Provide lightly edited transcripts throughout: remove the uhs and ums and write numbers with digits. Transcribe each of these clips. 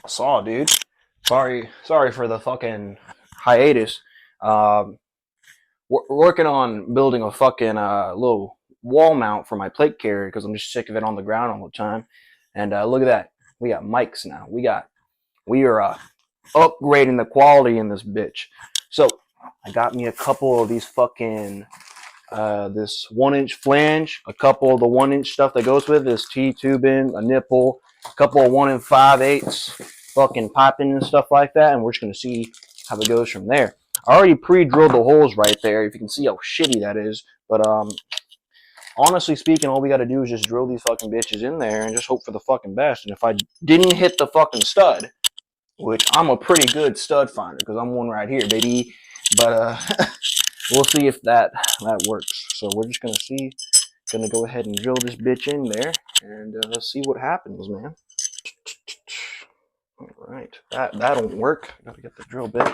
Saw, dude. Sorry for the fucking hiatus. Um, we're working on building a fucking little wall mount for my plate carrier because I'm just sick of it on the ground all the time. And look at that, we got mics now. We are upgrading the quality in this bitch. So I got me a couple of these fucking this 1 inch flange, a couple of the 1 inch stuff that goes with this T-tubing, a nipple, a couple of 1 5/8 fucking piping and stuff like that, and we're just gonna see how it goes from there. I already pre-drilled the holes right there. If you can see how shitty that is, but honestly speaking, all we got to do is just drill these fucking bitches in there and just hope for the fucking best. And if I didn't hit the fucking stud, which I'm a pretty good stud finder because I'm one right here, baby, but we'll see if that works. So we're just gonna go ahead and drill this bitch in there and see what happens, man. All right, that'll work. Gotta get the drill bit.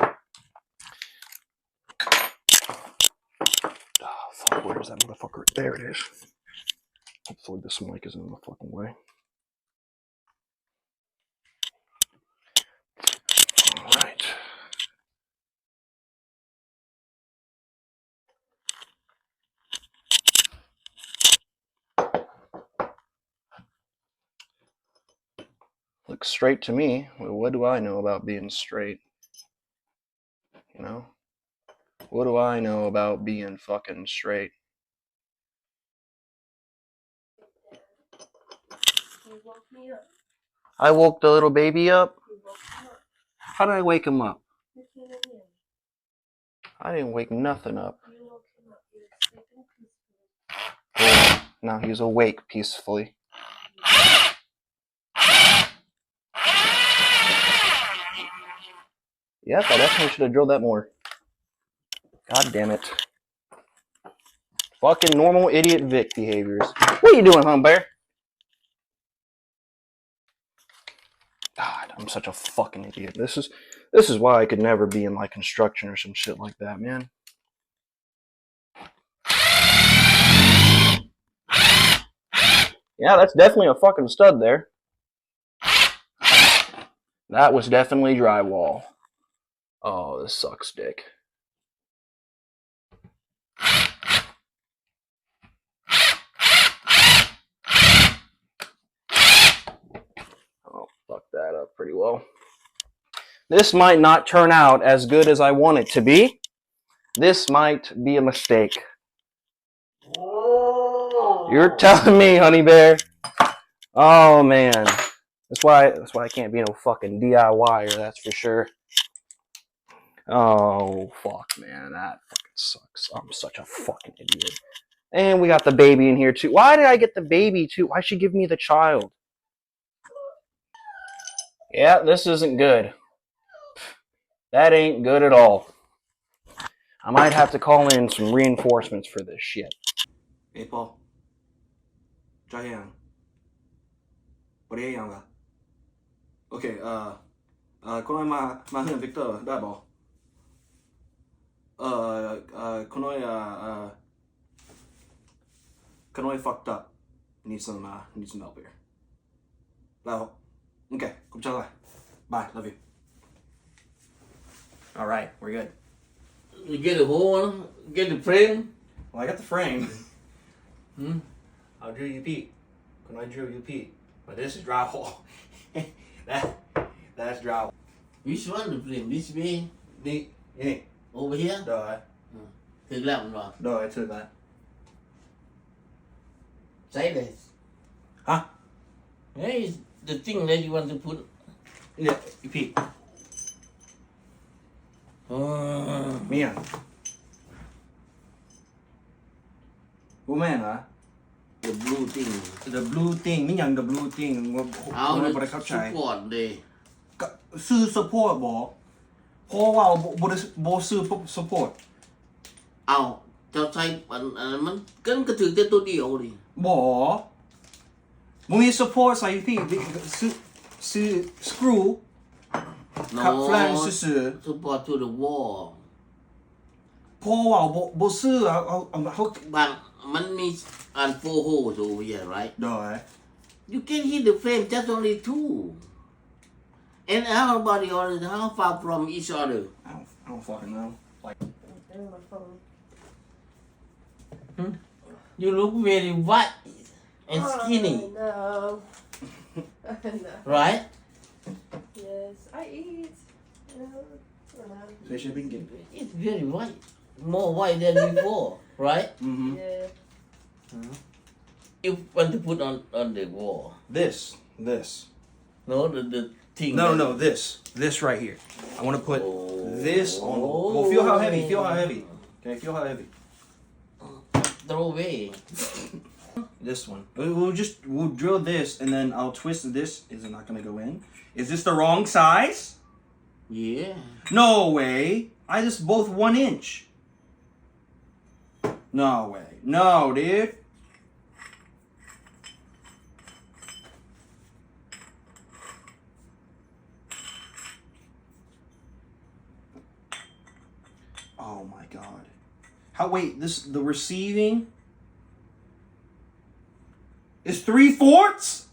Oh, fuck, where's that motherfucker? There it is. Hopefully this mic isn't in the fucking way. All right. Looks straight to me. Well, what do I know about being straight? You know? What do I know about being fucking straight? You woke me up. I woke the little baby up? How did I wake him up? I didn't wake nothing up. You woke him up. You were sleeping peacefully. Now he's awake peacefully. Yep, I definitely should have drilled that more. God damn it. Fucking normal idiot Vic behaviors. What are you doing, home bear? God, I'm such a fucking idiot. This is why I could never be in like construction or some shit like that, man. Yeah, that's definitely a fucking stud there. That was definitely drywall. Oh, this sucks dick. Oh, fuck that up pretty well. This might not turn out as good as I want it to be. This might be a mistake. You're telling me, honey bear. Oh man. That's why I can't be no fucking DIYer, that's for sure. Oh fuck, man, that fucking sucks. I'm such a fucking idiot. And we got the baby in here too. Why did I get the baby too? Why should give me the child? Yeah, this isn't good. That ain't good at all. I might have to call in some reinforcements for this shit. Hey Paul. Jahyang. What are you young? Okay, この前まあビクトーได้บ่この間Kanoy fucked up. Need some help here. Well, okay, bye, love you. All right, we're good. You get the hole, get the frame. Well, I got the frame. I'll drill you Pete. When I drill you Pete. But this is drywall. That's drywall. Which one the frame? This way? Yeah. Over here? Rồi. Thực làm rồi. Rồi, thử that. Say this. Huh? Where is the thing that you want to put? Yeah, you Pete. Mian. Woman hả? The blue thing. The blue thing, mình nhận the blue thing. เอา ไม่ the ได้เข้าใจ support เลย ซื้อ support บอกเพราะว่าบ่ซื้อ support เอาเจ้าใช้มันกันก็ถือแต่ตัวเดียวดิ บ่มึงมี support ใส่พี่ซื้อ screw ขับ flange ซื้อ support to the wall เพราะว่าบ่ซื้อเอา บางมันมีอัน four holes over here right ได้ you can hit the frame just only two And how about the other? How far from each other? I don't fucking know. Like, They're on my phone. You look very white and skinny, No. No. right? Yes, I eat. No. they should be getting. It's very white, more white than before, right? Mm-hmm. Yeah. You want to put on the wall? This. No, the thing. No, that- no, this right here. I want to put Oh. this on. Well, feel how heavy. Feel how heavy. Okay, feel how heavy. Throw away. This one. We'll drill this and then I'll twist this. Is it not gonna go in? Is this the wrong size? Yeah. No way. I just both 1 inch. No way. No, dude. Oh my god. How wait, the receiving is 3/4?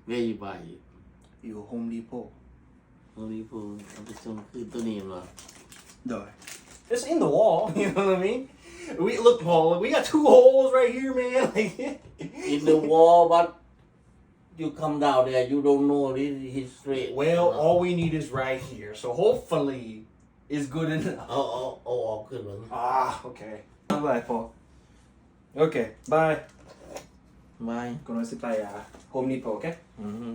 Where you buy it? You Home Depot. Home Depot เอาไปส่งคือตัวนี้เหรอ No. It's in the wall, you know what I mean? We look, Paul, we got 2 holes right here, man. In the wall, but you come down there, you don't know this is straight. Well, all we need is right here. So hopefully is good enough. เอาออกขึ้นมา Ah, okay. Bye, Paul. Okay, bye. ไม่ Gonna sit by Home Depot, okay? Mm-hmm.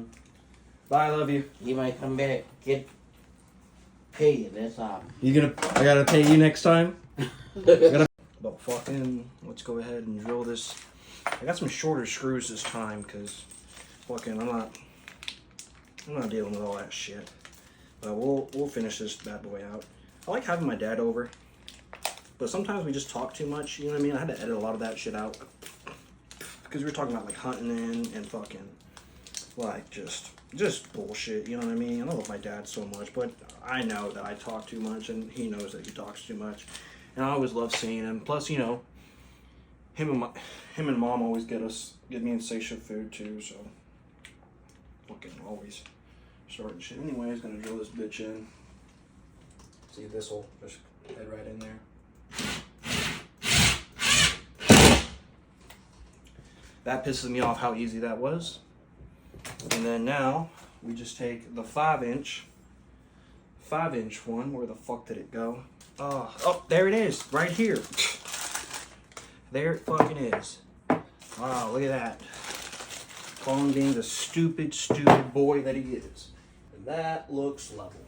Bye, I love you. He might come back, get paid, that's all. I gotta pay you next time? But fucking, let's go ahead and drill this. I got some shorter screws this time, cause fucking, I'm not dealing with all that shit. But we'll finish this bad boy out. I like having my dad over, but sometimes we just talk too much. You know what I mean? I had to edit a lot of that shit out because we were talking about like hunting and fucking like just bullshit. You know what I mean? I don't love my dad so much, but I know that I talk too much, and he knows that he talks too much. And I always love seeing him. Plus, you know, him and mom always get me insatiate food too. So fucking always starting shit. Anyways, gonna drill this bitch in. See if this will just head right in there. That pisses me off how easy that was. And then now we just take the 5-inch one. Where the fuck did it go? Oh, there it is, right here. There it fucking is. Wow, look at that. Colin being the stupid boy that he is. And that looks level.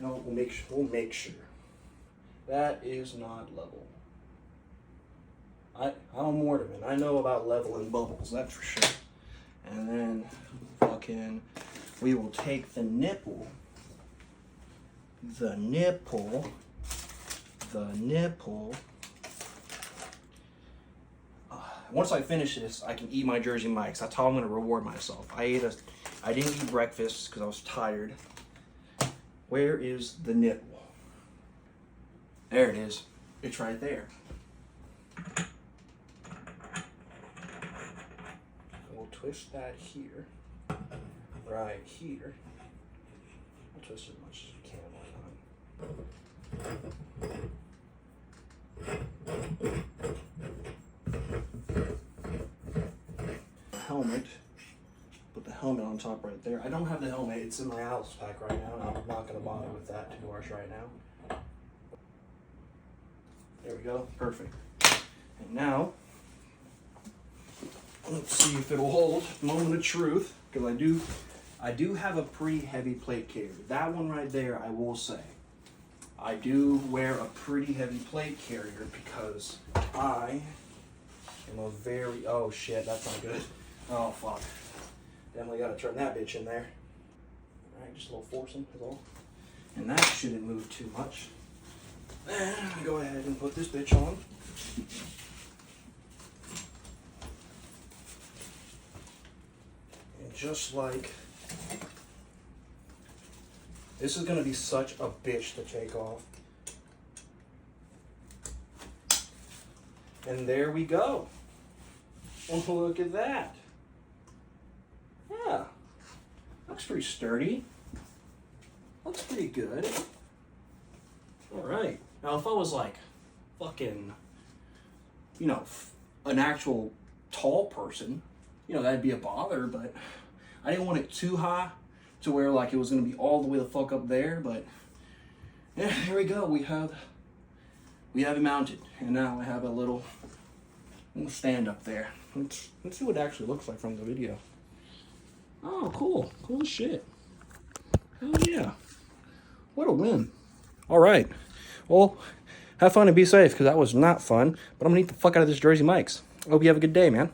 No, we'll make sure. That is not level. I'm a mortarman. I know about leveling bubbles, that's for sure. And then fucking we will take the nipple. Once I finish this, I can eat my Jersey Mike's. That's how I'm gonna reward myself. I didn't eat breakfast because I was tired. Where is the nipple? There it is. It's right there. We'll twist that here. Right here. We'll twist as much as we can. Why not? Helmet. Put the helmet on top right there. I don't have the helmet. It's in my house pack right now, and I'm not going to bother with that too much right now. There we go. Perfect. And now, let's see if it'll hold. Moment of truth, because I do have a pretty heavy plate carrier. That one right there, I will say. I do wear a pretty heavy plate carrier because I am a very... Oh shit, that's not good. Oh fuck. Definitely gotta turn that bitch in there. Alright, just a little forcing is all. And that shouldn't move too much. And go ahead and put this bitch on. And just like... This is gonna be such a bitch to take off. And there we go. Oh, look at that. Yeah. looks pretty sturdy. Looks pretty good. All right. Now, if I was like fucking, you know, an actual tall person, you know, that'd be a bother, but I didn't want it too high to where like it was going to be all the way the fuck up there, but yeah, here we go. We have it mounted, and now I have a little stand up there. Let's see what it actually looks like from the video. Oh, cool. Cool as shit. Hell yeah. What a win. All right. Well, have fun and be safe, because that was not fun. But I'm going to eat the fuck out of this Jersey Mike's. Hope you have a good day, man.